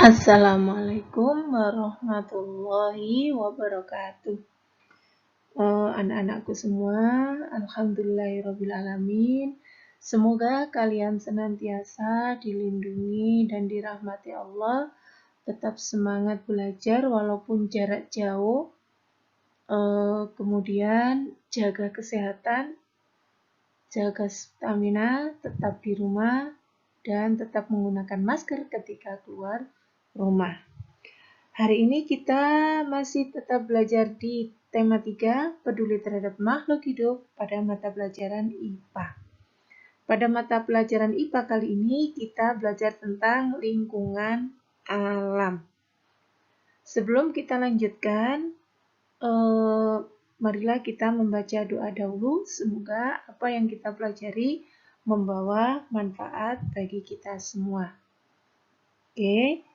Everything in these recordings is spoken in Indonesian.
Assalamualaikum warahmatullahi wabarakatuh. Anak-anakku semua, alhamdulillahirrabbilalamin. Semoga kalian senantiasa dilindungi dan dirahmati Allah, tetap semangat belajar walaupun jarak jauh. Kemudian jaga kesehatan, jaga stamina, tetap di rumah, dan tetap menggunakan masker ketika keluar rumah. Hari ini kita masih tetap belajar di tema 3, peduli terhadap makhluk hidup pada mata pelajaran IPA. Pada mata pelajaran IPA kali ini kita belajar tentang lingkungan alam. Sebelum kita lanjutkan, marilah kita membaca doa dahulu. Semoga apa yang kita pelajari membawa manfaat bagi kita semua. Oke.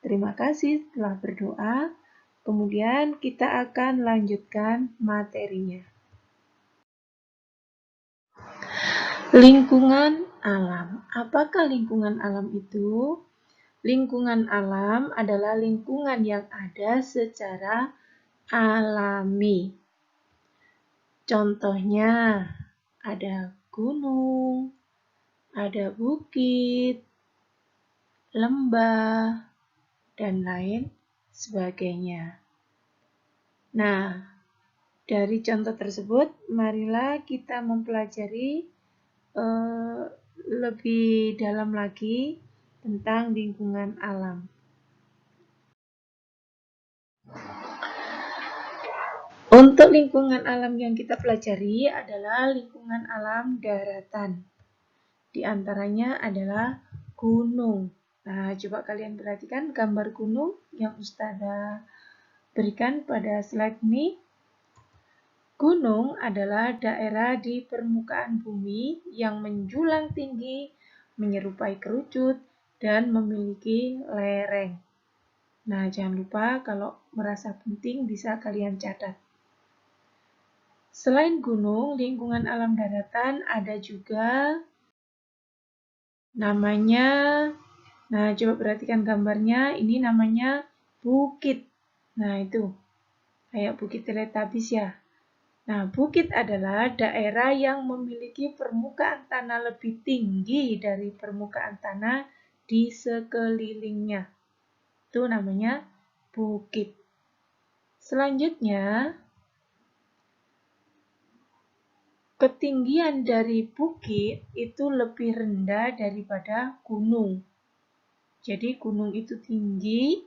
Terima kasih telah berdoa. Kemudian kita akan lanjutkan materinya. Lingkungan alam. Apakah lingkungan alam itu? Lingkungan alam adalah lingkungan yang ada secara alami. Contohnya ada gunung, ada bukit, lembah, dan lain sebagainya. Nah, dari contoh tersebut, marilah kita mempelajari lebih dalam lagi tentang lingkungan alam. Untuk lingkungan alam yang kita pelajari adalah lingkungan alam daratan. Di antaranya adalah gunung. Nah, coba kalian perhatikan gambar gunung yang Ustazah berikan pada slide ini. Gunung adalah daerah di permukaan bumi yang menjulang tinggi, menyerupai kerucut, dan memiliki lereng. Nah, jangan lupa kalau merasa penting bisa kalian catat. Selain gunung, lingkungan alam daratan ada juga namanya, nah coba perhatikan gambarnya, ini namanya bukit. Nah itu, kayak bukit Teletubbies ya. Nah, bukit adalah daerah yang memiliki permukaan tanah lebih tinggi dari permukaan tanah di sekelilingnya. Itu namanya bukit. Selanjutnya, ketinggian dari bukit itu lebih rendah daripada gunung. Jadi gunung itu tinggi,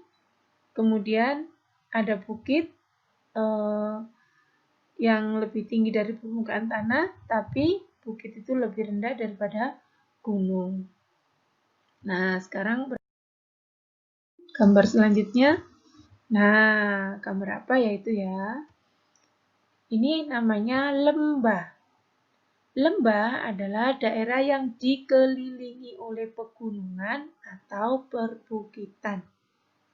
kemudian ada bukit yang lebih tinggi dari permukaan tanah, tapi bukit itu lebih rendah daripada gunung. Nah, sekarang gambar selanjutnya. Nah, gambar apa ya itu ya? Ini namanya lembah. Lembah adalah daerah yang dikelilingi oleh pegunungan atau perbukitan.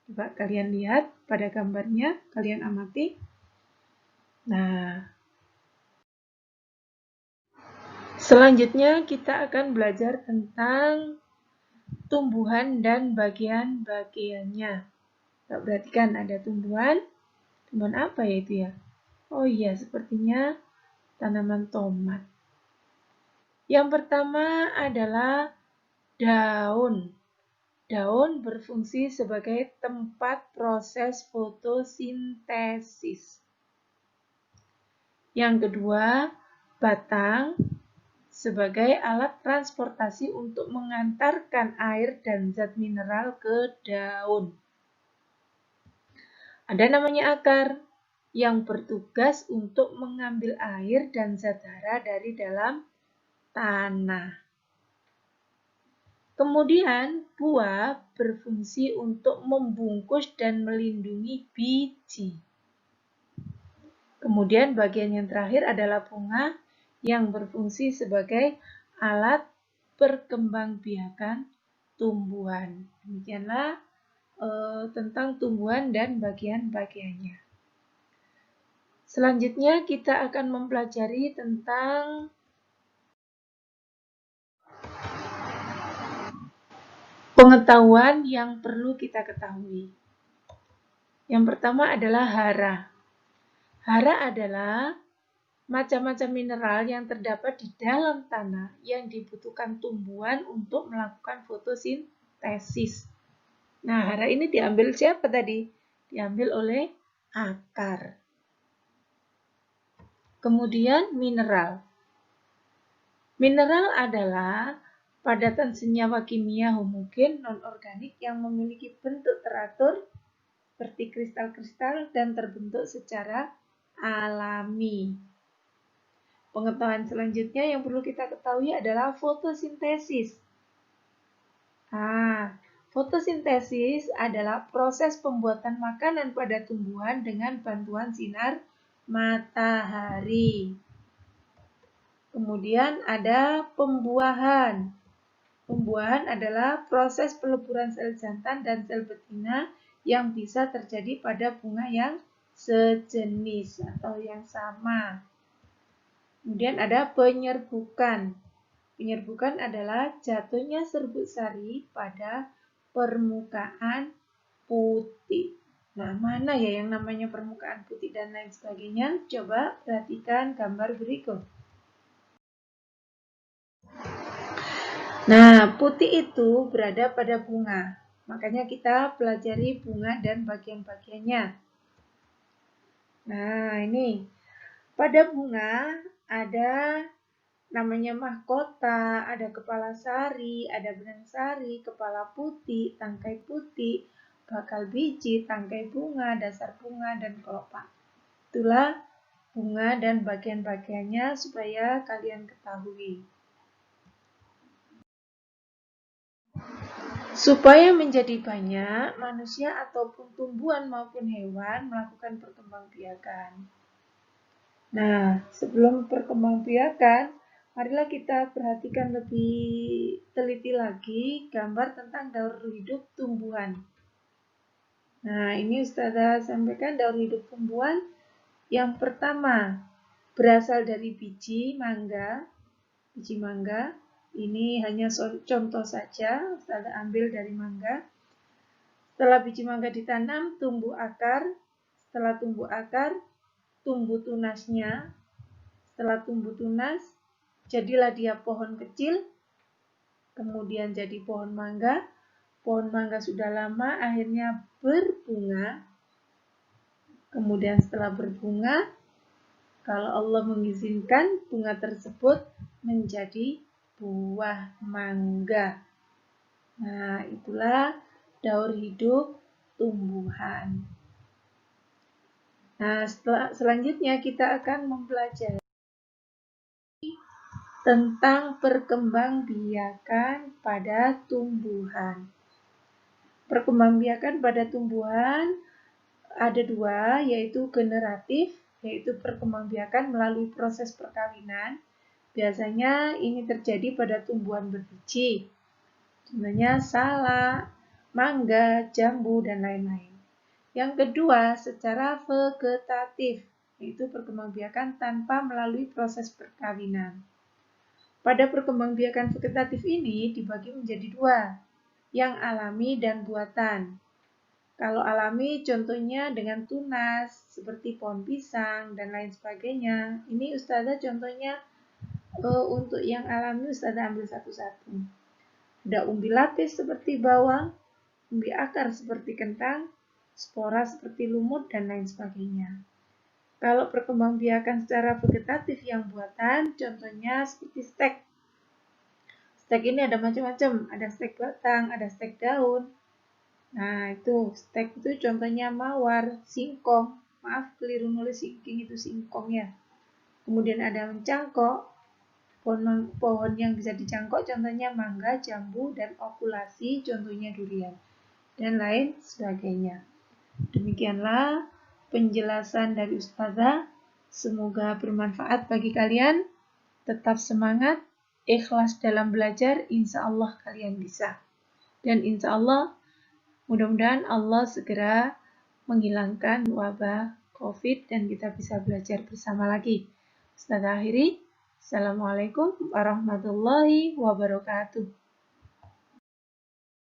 Coba kalian lihat pada gambarnya, kalian amati. Nah, selanjutnya kita akan belajar tentang tumbuhan dan bagian-bagiannya. Perhatikan ada tumbuhan. Tumbuhan apa ya itu ya? Oh iya, sepertinya tanaman tomat. Yang pertama adalah daun. Daun berfungsi sebagai tempat proses fotosintesis. Yang kedua, batang sebagai alat transportasi untuk mengantarkan air dan zat mineral ke daun. Ada namanya akar yang bertugas untuk mengambil air dan zat hara dari dalam tanah. Kemudian, buah berfungsi untuk membungkus dan melindungi biji. Kemudian, bagian yang terakhir adalah bunga yang berfungsi sebagai alat perkembangbiakan tumbuhan. Demikianlah tentang tumbuhan dan bagian-bagiannya. Selanjutnya, kita akan mempelajari tentang pengetahuan yang perlu kita ketahui. Yang pertama adalah hara. Hara adalah macam-macam mineral yang terdapat di dalam tanah yang dibutuhkan tumbuhan untuk melakukan fotosintesis. Nah, hara ini diambil siapa tadi? Diambil oleh akar. Kemudian mineral. Mineral adalah padatan senyawa kimia homogen non-organik yang memiliki bentuk teratur seperti kristal-kristal dan terbentuk secara alami. Pengetahuan selanjutnya yang perlu kita ketahui adalah fotosintesis. Fotosintesis adalah proses pembuatan makanan pada tumbuhan dengan bantuan sinar matahari. Kemudian ada pembuahan. Pembuahan adalah proses peleburan sel jantan dan sel betina yang bisa terjadi pada bunga yang sejenis atau yang sama. Kemudian ada penyerbukan. Penyerbukan adalah jatuhnya serbuk sari pada permukaan putih. Nah, mana ya yang namanya permukaan putih dan lain sebagainya? Coba perhatikan gambar berikut. Nah, putih itu berada pada bunga. Makanya kita pelajari bunga dan bagian-bagiannya. Nah, ini. Pada bunga ada namanya mahkota, ada kepala sari, ada benang sari, kepala putih, tangkai putih, bakal biji, tangkai bunga, dasar bunga, dan kelopak. Itulah bunga dan bagian-bagiannya supaya kalian ketahui. Supaya menjadi banyak, manusia ataupun tumbuhan maupun hewan melakukan perkembangbiakan. Nah, sebelum perkembangbiakan, marilah kita perhatikan lebih teliti lagi gambar tentang daur hidup tumbuhan. Nah, ini Ustazah sampaikan daur hidup tumbuhan. Yang pertama, berasal dari biji mangga. Biji mangga, ini hanya contoh saja, Ustazah ambil dari mangga. Setelah biji mangga ditanam, tumbuh akar. Setelah tumbuh akar, tumbuh tunasnya. Setelah tumbuh tunas, jadilah dia pohon kecil, kemudian jadi pohon mangga. Pohon mangga sudah lama akhirnya berbunga. Kemudian setelah berbunga, kalau Allah mengizinkan, bunga tersebut menjadi buah mangga. Nah, itulah daur hidup tumbuhan. Nah, selanjutnya kita akan mempelajari tentang perkembangbiakan pada tumbuhan. Perkembangbiakan pada tumbuhan ada dua, yaitu generatif, yaitu perkembangbiakan melalui proses perkawinan. Biasanya ini terjadi pada tumbuhan berbiji, contohnya salak, mangga, jambu, dan lain-lain. Yang kedua, secara vegetatif, yaitu perkembangbiakan tanpa melalui proses perkawinan. Pada perkembangbiakan vegetatif ini dibagi menjadi dua, yang alami dan buatan. Kalau alami contohnya dengan tunas, seperti pohon pisang dan lain sebagainya. Ini Ustazah contohnya untuk yang alami Ustazah ambil satu-satu. Ada umbi lapis seperti bawang, umbi akar seperti kentang, spora seperti lumut, dan lain sebagainya. Kalau perkembangbiakan secara vegetatif yang buatan, contohnya seperti stek. Stek ini ada macam-macam, ada stek batang, ada stek daun. Nah, itu stek itu contohnya mawar, singkong. Maaf, keliru nulis singking, itu singkong ya. Kemudian ada mencangkok, pohon yang bisa dicangkok, contohnya mangga, jambu, dan okulasi, contohnya durian, dan lain sebagainya. Demikianlah penjelasan dari Ustazah. Semoga bermanfaat bagi kalian. Tetap semangat, ikhlas dalam belajar, insya Allah kalian bisa. Dan insya Allah, mudah-mudahan Allah segera menghilangkan wabah COVID dan kita bisa belajar bersama lagi. Ustazah akhiri, Assalamualaikum warahmatullahi wabarakatuh.